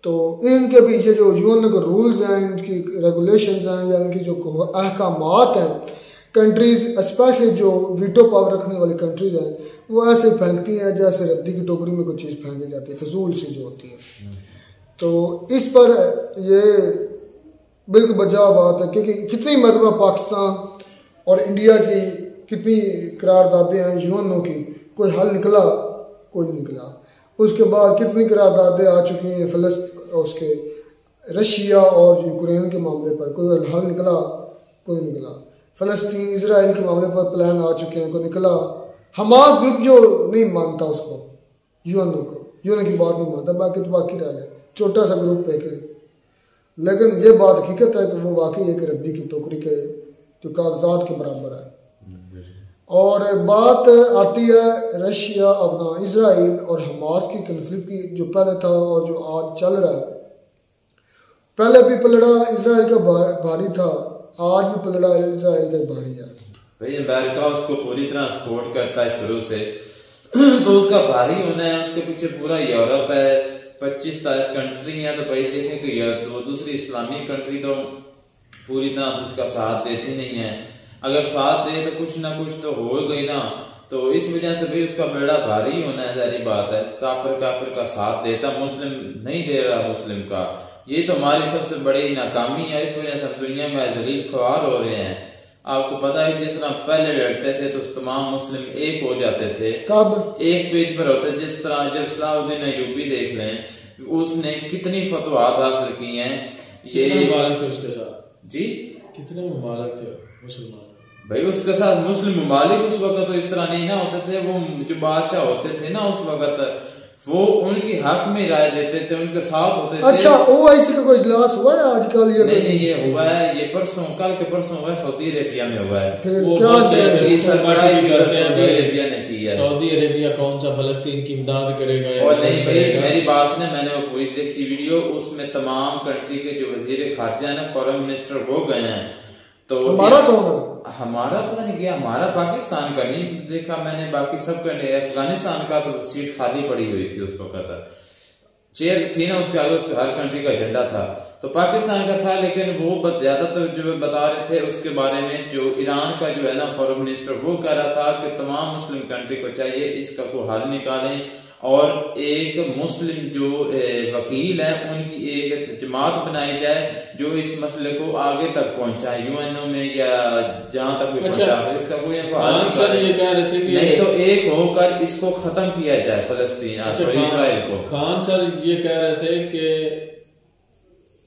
तो इनके पीछे जो यूएन के रूल्स हैं, इनकी रेगुलेशंस हैं या इनकी जो अहकामात हैं, कंट्रीज स्पेशली जो वीटो पावर रखने वाली कंट्रीज हैं, वो ऐसे फेंकती हैं जैसे रद्दी की टोकरी में कोई चीज़ फेंकी जाती है, फजूल सी जो होती है। तो इस पर ये बिल्कुल बजा बात है, क्योंकि कितनी मरतबा पाकिस्तान और इंडिया की कितनी करारदादें हैं यूएनओ की, कोई हल निकला? कोई नहीं निकला। उसके बाद कितनी करारदादें आ चुकी हैं उसके रशिया और यूक्रेन के मामले पर, कोई हल निकला? कोई निकला। फ़लस्तीन इजराइल के मामले पर प्लान आ चुके हैं, कोई निकला? हमास ग्रुप जो नहीं मानता उसको, यूएनओ को, यूएनओ की बात नहीं मानता, बाकी तो बाकी रह गया, छोटा सा ग्रुप है। लेकिन ये बात हकीकत है कि वो वाकई एक रद्दी की टोकरी के जो कागजात के बराबर है। और बात आती है रशिया अपना इजराइल और हमास की कन्फ्लिक्ट की, जो पहले था और जो आज चल रहा है। पहले भी पलड़ा इजराइल का भारी था, आज भी पलड़ा इजराइल का भारी है। भाई अमेरिका उसको पूरी तरह सपोर्ट करता है शुरू से, तो उसका भारी होना है। उसके पीछे पूरा यूरोप है, 25-30 कंट्री है। तो भाई देखें कि वो दूसरी इस्लामी कंट्री तो पूरी तरह उसका साथ देती नहीं है। अगर साथ दे तो कुछ ना कुछ तो हो गई ना, तो इस वजह से भी उसका बेड़ा भारी होना है, जारी बात है। काफिर का साथ देता, मुस्लिम नहीं दे रहा मुस्लिम का। ये तो हमारी सबसे बड़ी नाकामी है, इस वजह से हम दुनिया में जलील ख्वार हो रहे हैं। आपको पता है जिस तरह पहले लड़ते थे तो तमाम मुस्लिम एक हो जाते थे, कब एक पेज पर होते। जिस तरह जब सलाहुद्दीन अय्यूबी देख लें, उसने कितनी फतवाहत हासिल की हैं। ये मुबारक थे उसके साथ जी, कितने मुबारक थे मुसलमान भाई उसके साथ। मुस्लिम ममालिक उस वक्त तो इस तरह नहीं ना होते थे, वो जो बादशाह होते थे ना उस वक्त वो उनकी हक में राय देते थे, उनके साथ होते थे। अच्छा, ओआईसी का कोई इजलास हुआ है आजकल? ये नहीं, ये हुआ है, ये परसों, कल के परसों हुआ है, सऊदी अरेबिया में हुआ है। वो क्या सरबराही भी सऊदी अरेबिया ने की है। सऊदी अरेबिया कौन सा फलस्तीन की इमदाद करेगा? और नहीं भाई, मेरी बात सुने, मैंने वो पूरी देखी वीडियो, उसमें तमाम कंट्री के जो वजीर खारजा है ना, फॉरेन मिनिस्टर, वो गए हैं। तो हमारा कौन है? हमारा पता नहीं गया, हमारा पाकिस्तान का नहीं देखा मैंने, बाकी सब अफगानिस्तान का तो सीट खाली पड़ी हुई थी उस वक्त, चेयर थी ना उसके आगे, उसके हर कंट्री का झंडा था, तो पाकिस्तान का था। लेकिन वो ज्यादातर जो बता रहे थे उसके बारे में, जो ईरान का जो है ना फॉरेन मिनिस्टर, वो कह रहा था कि तमाम मुस्लिम कंट्री को चाहिए इसका कोई हल निकालें, और एक मुस्लिम जो वकील है उनकी एक जमात बनाई जाए जो इस मसले को आगे तक पहुंचाए, यूएनओ में या जहां तक भी पहुंचा सके, इसका कोई ये कह रहे थे कि नहीं तो एक होकर इसको खत्म किया जाए फलस्तीन और इसराइल को। खान सर ये कह रहे थे कि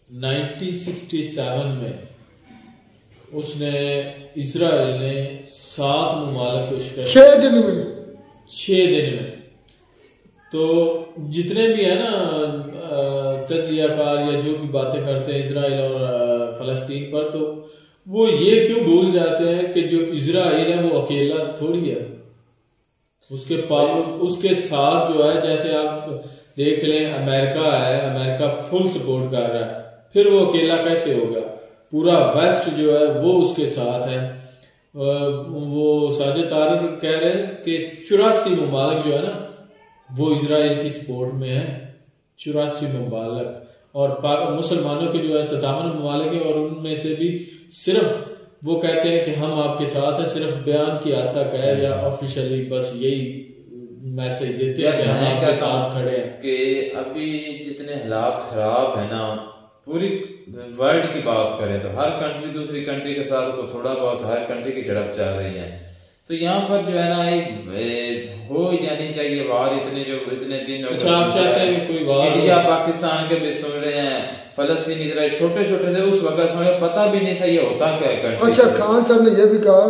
1967 में उसने इजराइल ने 7 ममालिक को शिकस्त 6 दिन में। तो जितने भी है ना तजियाकार या जो भी बातें करते हैं इसराइल और फलस्तीन पर, तो वो ये क्यों भूल जाते हैं कि जो इजराइल है वो अकेला थोड़ी है, उसके साथ जो है, जैसे आप देख लें अमेरिका है, अमेरिका फुल सपोर्ट कर रहा है, फिर वो अकेला कैसे होगा? पूरा वेस्ट जो है वो उसके साथ है। वो साजिद तारिक कह रहे हैं कि 84 ममालिक जो है ना वो इजराइल की सपोर्ट में है, 84 ममालिक, और मुसलमानों के जो है 57 ममालिक है, और उनमें से भी सिर्फ वो कहते हैं कि हम आपके साथ हैं, सिर्फ बयान की हद तक है, या ऑफिशियली बस यही मैसेज देते हैं कि हम आपके साथ खड़े हैं। कि अभी जितने हालात खराब है ना, पूरी वर्ल्ड की बात करें तो हर कंट्री दूसरी कंट्री के साथ को थोड़ा बहुत हर कंट्री की झड़प चल रही है, तो यहाँ पर जो है ना एक हो ही जानी चाहिए वार। इतने दिन अच्छा, आप चाहते हैं कोई वार? इंडिया पाकिस्तान के भी सुन रहे हैं, फलस्तीन इजराइल छोटे छोटे थे उस वक्त, समझ पता भी नहीं था ये होता क्या है कंट्री। अच्छा, खान साहब ने यह भी कहा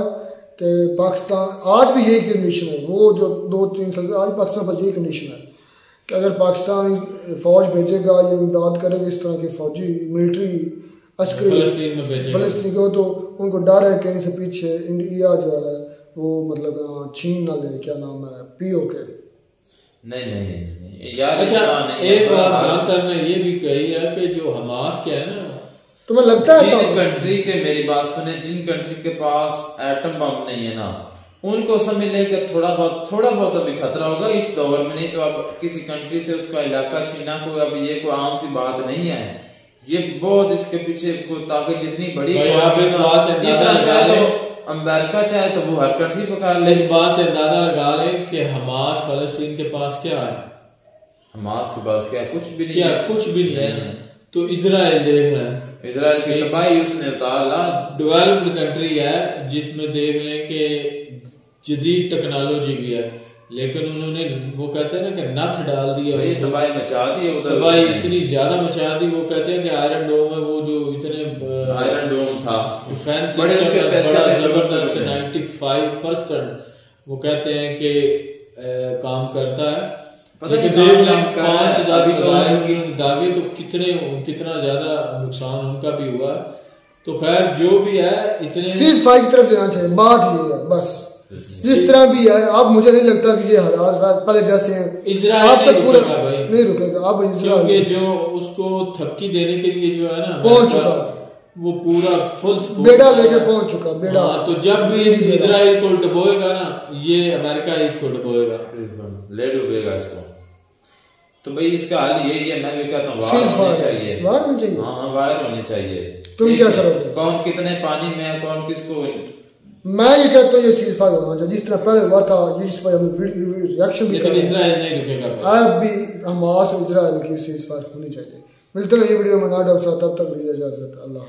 कि पाकिस्तान आज भी यही कंडीशन है, वो जो 2-3 साल आज पाकिस्तान पर यही कंडीशन है कि अगर पाकिस्तान फौज भेजेगा या इमदाद करेगा इस तरह की फौजी मिलिट्री अस्करी फलस्तीन को, तो उनको डर है कहीं से पीछे इंडिया जो है वो मतलब चीन ना ले, क्या नाम है, पीओके। नहीं यार। अच्छा, एक बात खान साहब ने ये भी कही है कि जो हमास क्या है ना, तुम्हें लगता है जिन कंट्री के, मेरी बात सुने, जिन कंट्री के पास एटम बम नहीं है ना, उनको समझ ले कि थोड़ा बहुत अभी खतरा होगा इस दौर में, नहीं तो अब किसी कंट्री से उसका इलाका छीना को अब ये कोई आम सी बात नहीं है, ये बहुत इसके पीछे ताकत जितनी बड़ी, इस तरह चाहे तो अमेरिका चाहे तो वो हर कंट्री पकड़ ले। इस बात से अंदाजा लगा ले कि हमास फलस्तीन के पास क्या है, हमास के पास क्या कुछ भी नहीं, क्या कुछ भी नहीं है। तो इजराइल देख रहे हैं, इजराइल की तबाही उसने उतारा, डेवलप्ड कंट्री है जिसमें देख लें कि जदीद टेक्नोलॉजी भी है, लेकिन उन्होंने वो कहते हैं ना कि नथ डाल दिया, तबाही मचा दी, तबाही इतनी ज्यादा मचा दी। वो कहते हैं कि आयरन डोम है, वो जो इतने आयरन डोम था, डिफेंस सिस्टम बड़ा जबरदस्त 95% वो कहते हैं कि काम करता है। लेकिन देख लें 5000 दागे तो कितना ज्यादा नुकसान उनका भी हुआ। तो खैर जो भी है, इतने सीज फायर की तरफ जाना चाहिए, बात ये है बस, जिस तरह भी है। अब मुझे नहीं लगता कि ये हालात पहले जैसे हैं, इजराइल नहीं रुकेगा। अब क्योंकि जो उसको थपकी देने के लिए जो है ना पहुंच चुका, वो पूरा फुल बेड़ा लेके पहुंच चुका बेड़ा। तो जब भी इजराइल को डुबोएगा ना, ये अमेरिका इसको डुबोएगा, ले डूबेगा इसको। तो भाई इसका हल यही है, मैं भी कहता हूँ वार होनी चाहिए, हाँ वार होनी चाहिए। तुम क्या करोगे? कौन कितने पानी में है, कौन किसको? मैं ये कहता हूँ ये सीज फायर होना चाहिए जिस तरह पहले हुआ था, जिस पर हम रिएक्शन भी लेकिन इजराइल नहीं रुकेगा। अब भी हमास और इजराइल की सीज फायर होनी चाहिए। मिलते हैं ये वीडियो में, तब तक लीजिए इजाजत, अल्लाह।